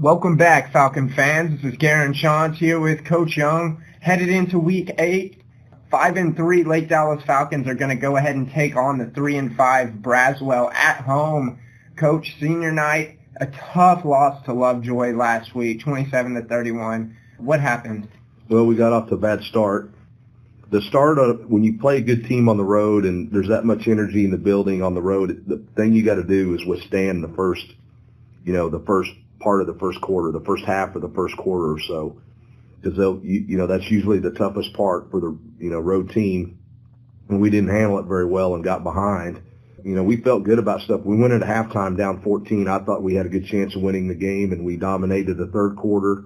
Welcome back, Falcon fans. This is Garen Chance here with Coach Young. Headed into Week 8, 5-3 Lake Dallas Falcons are going to go ahead and take on the 3-5 Braswell at home. Coach, senior night, a tough loss to Lovejoy last week, 27-31. What happened? Well, we got off to a bad start. The start of when you play a good team on the road and there's that much energy in the building on the road, the thing you got to do is withstand the first part of the first quarter, the first half of the first quarter or so, because that's usually the toughest part for the road team. And we didn't handle it very well and got behind. We felt good about stuff. We went into halftime down 14. I thought we had a good chance of winning the game, and we dominated the third quarter.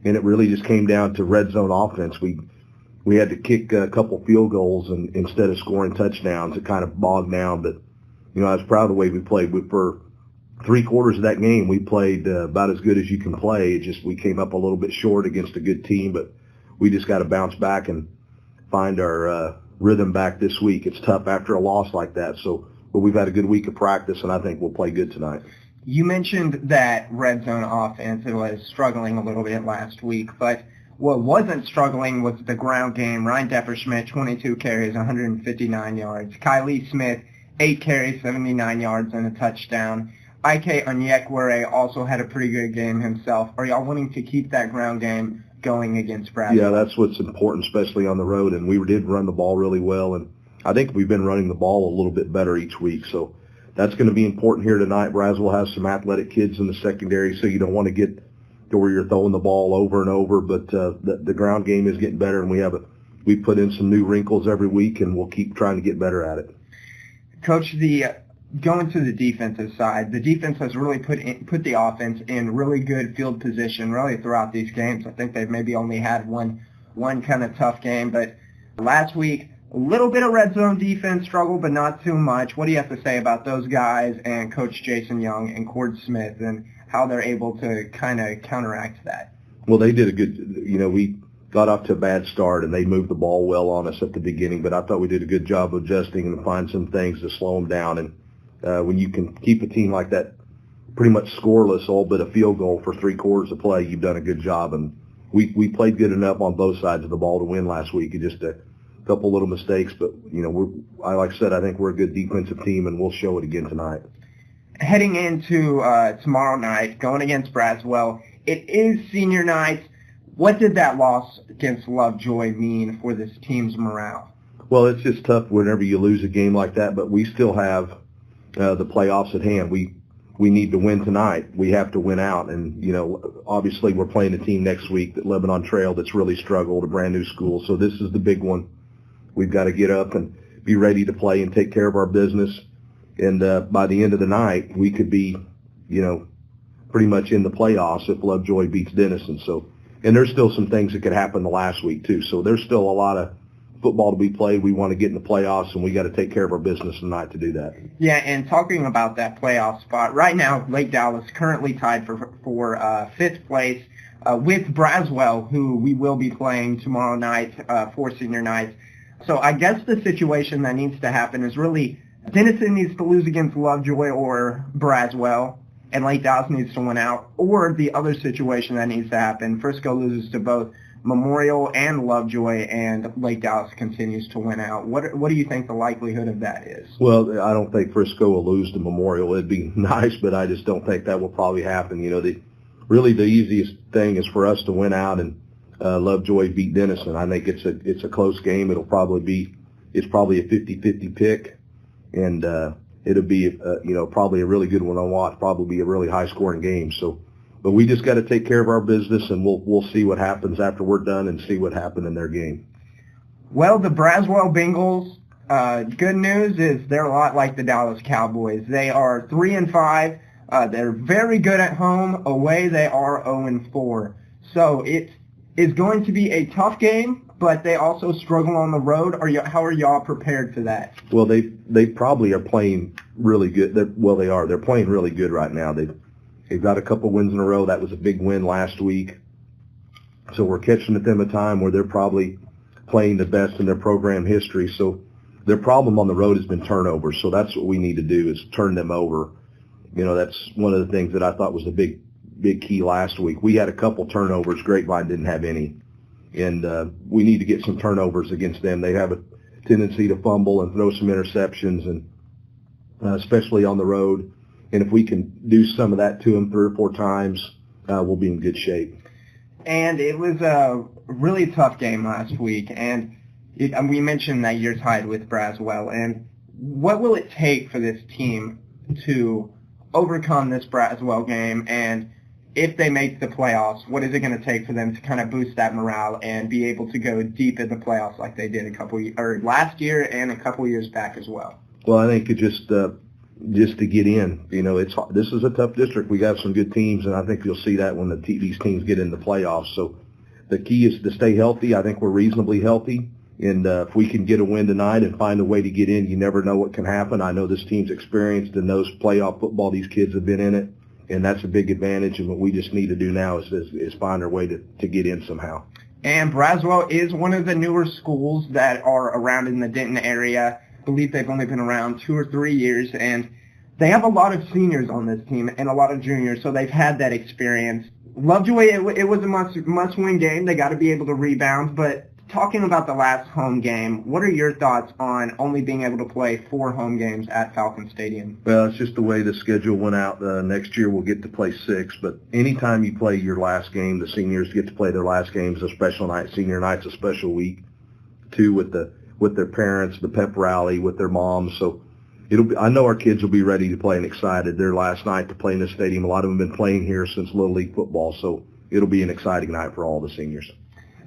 And it really just came down to red zone offense. We had to kick a couple field goals and instead of scoring touchdowns. It kind of bogged down. But I was proud of the way we played. For 3 quarters of that game, we played about as good as you can play. It just we came up a little bit short against a good team, but we just got to bounce back and find our rhythm back this week. It's tough after a loss like that. But we've had a good week of practice, and I think we'll play good tonight. You mentioned that red zone offense was struggling a little bit last week, but what wasn't struggling was the ground game. Ryan Depperschmidt, 22 carries, 159 yards. Kylie Smith, 8 carries, 79 yards, and a touchdown. Ike Onyekwere also had a pretty good game himself. Are y'all wanting to keep that ground game going against Braswell? Yeah, that's what's important, especially on the road, and we did run the ball really well, and I think we've been running the ball a little bit better each week, so that's going to be important here tonight. Braswell has some athletic kids in the secondary, so you don't want to get to where you're throwing the ball over and over, but the ground game is getting better, and we put in some new wrinkles every week, and we'll keep trying to get better at it. Coach, going to the defensive side, the defense has really put the offense in really good field position really throughout these games. I think they've maybe only had one kind of tough game, but last week, a little bit of red zone defense struggle, but not too much. What do you have to say about those guys and Coach Jason Young and Cord Smith and how they're able to kind of counteract that? Well, they did a good, we got off to a bad start and they moved the ball well on us at the beginning, but I thought we did a good job of adjusting and find some things to slow them down. And when you can keep a team like that pretty much scoreless, all but a field goal for 3 quarters of play, you've done a good job. And we played good enough on both sides of the ball to win last week. It just a couple little mistakes, but like I said, I think we're a good defensive team, and we'll show it again tonight. Heading into tomorrow night, going against Braswell, it is senior night. What did that loss against Lovejoy mean for this team's morale? Well, it's just tough whenever you lose a game like that, but we still have the playoffs at hand. We need to win tonight. We have to win out, and obviously we're playing a team next week, that Lebanon Trail, that's really struggled, a brand new school. So this is the big one. We've got to get up and be ready to play and take care of our business. And by the end of the night, we could be, pretty much in the playoffs if Lovejoy beats Denison. So, and there's still some things that could happen the last week too. So there's still a lot of football to be played. We want to get in the playoffs, and we got to take care of our business tonight to do that. Yeah, and talking about that playoff spot, right now Lake Dallas currently tied for 5th place with Braswell, who we will be playing tomorrow night for senior night. So I guess the situation that needs to happen is really Denison needs to lose against Lovejoy or Braswell, and Lake Dallas needs to win out. Or the other situation that needs to happen, Frisco loses to both Memorial and Lovejoy, and Lake Dallas continues to win out. What do you think the likelihood of that is? Well, I don't think Frisco will lose to Memorial. It'd be nice, but I just don't think that will probably happen. The easiest thing is for us to win out and Lovejoy beat Denison. I think it's a close game. It's probably a 50-50 pick, and it'll be probably a really good one to watch. Probably be a really high scoring game. So, but we just got to take care of our business, and we'll see what happens after we're done and see what happened in their game. Well, the Braswell Bengals. Good news is they're a lot like the Dallas Cowboys. They are 3-5. They're very good at home. Away, they are 0-4. So it is going to be a tough game, but they also struggle on the road. How are y'all prepared for that? Well, they probably are playing really good. They are. They're playing really good right now. They've got a couple wins in a row. That was a big win last week. So we're catching at them a time where they're probably playing the best in their program history. So their problem on the road has been turnovers. So that's what we need to do, is turn them over. That's one of the things that I thought was the big key last week. We had a couple turnovers. Grapevine didn't have any. And we need to get some turnovers against them. They have a tendency to fumble and throw some interceptions, and especially on the road. And if we can do some of that to them 3 or 4 times, we'll be in good shape. And it was a really tough game last week, and we mentioned that you're tied with Braswell. And what will it take for this team to overcome this Braswell game? And if they make the playoffs, what is it going to take for them to kind of boost that morale and be able to go deep in the playoffs like they did last year and a couple years back as well? Well, I think it just to get in. You know, this is a tough district. We got some good teams, and I think you'll see that when these teams get in the playoffs. So the key is to stay healthy. I think we're reasonably healthy, and if we can get a win tonight and find a way to get in, you never know what can happen. I know this team's experienced and knows playoff football. These kids have been in it, and that's a big advantage. And what we just need to do now is find our way to get in somehow. And Braswell is one of the newer schools that are around in the Denton area. I believe they've only been around 2 or 3 years, and they have a lot of seniors on this team and a lot of juniors, so they've had that experience. Lovejoy, it was a must-win game. They got to be able to rebound, but talking about the last home game, what are your thoughts on only being able to play 4 home games at Falcon Stadium? Well, it's just the way the schedule went out. Next year we'll get to play 6, but anytime you play your last game, the seniors get to play their last game. It's a special night. Senior night's a special week, too, with their parents, the pep rally, with their moms. So I know our kids will be ready to play and excited. Their last night to play in the stadium. A lot of them have been playing here since Little League football, so it'll be an exciting night for all the seniors.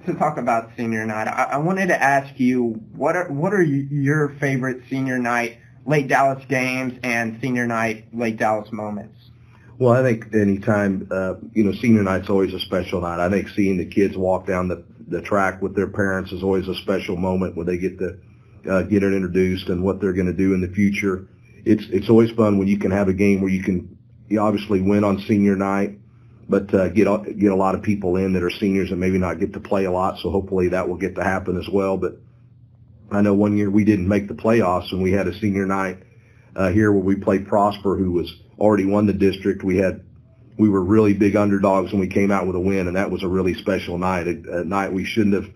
To talk about senior night, I wanted to ask you, what are your favorite senior night Lake Dallas games and senior night Lake Dallas moments? Well, I think anytime, senior night's always a special night. I think seeing the kids walk down the track with their parents is always a special moment when they get to get it introduced and what they're going to do in the future. It's always fun when you can have a game where you obviously win on senior night, but get a lot of people in that are seniors and maybe not get to play a lot. So hopefully that will get to happen as well. But I know one year we didn't make the playoffs, and we had a senior night here where we played Prosper, who was already won the district. We were really big underdogs, and we came out with a win, and that was a really special night. A night we shouldn't have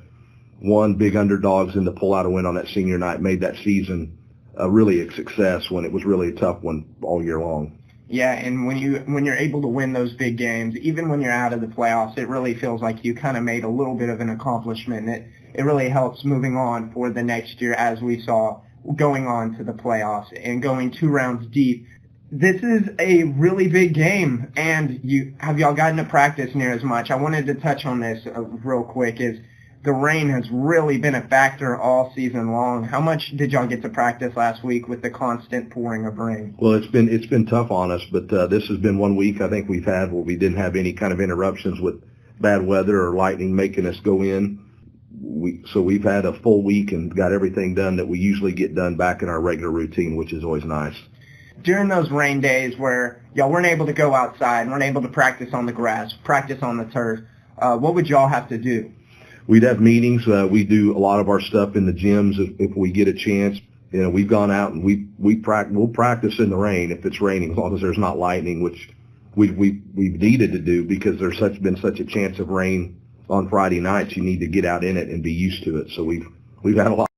won, big underdogs, and to pull out a win on that senior night made that season really a success when it was really a tough one all year long. Yeah, and when you're able to win those big games, even when you're out of the playoffs, it really feels like you kind of made a little bit of an accomplishment. It really helps moving on for the next year, as we saw going on to the playoffs and going 2 rounds deep. This is a really big game, and have y'all gotten to practice near as much? I wanted to touch on this real quick. The rain has really been a factor all season long. How much did y'all get to practice last week with the constant pouring of rain? Well, it's been tough on us, but this has been one week I think we've had where we didn't have any kind of interruptions with bad weather or lightning making us go in. So we've had a full week and got everything done that we usually get done back in our regular routine, which is always nice. During those rain days where y'all weren't able to go outside, weren't able to practice on the grass, practice on the turf, what would y'all have to do? We'd have meetings. We do a lot of our stuff in the gyms if we get a chance. We've gone out and we'll practice in the rain if it's raining, as long as there's not lightning, which we've needed to do because there's been such a chance of rain on Friday nights. You need to get out in it and be used to it. So we've had a lot.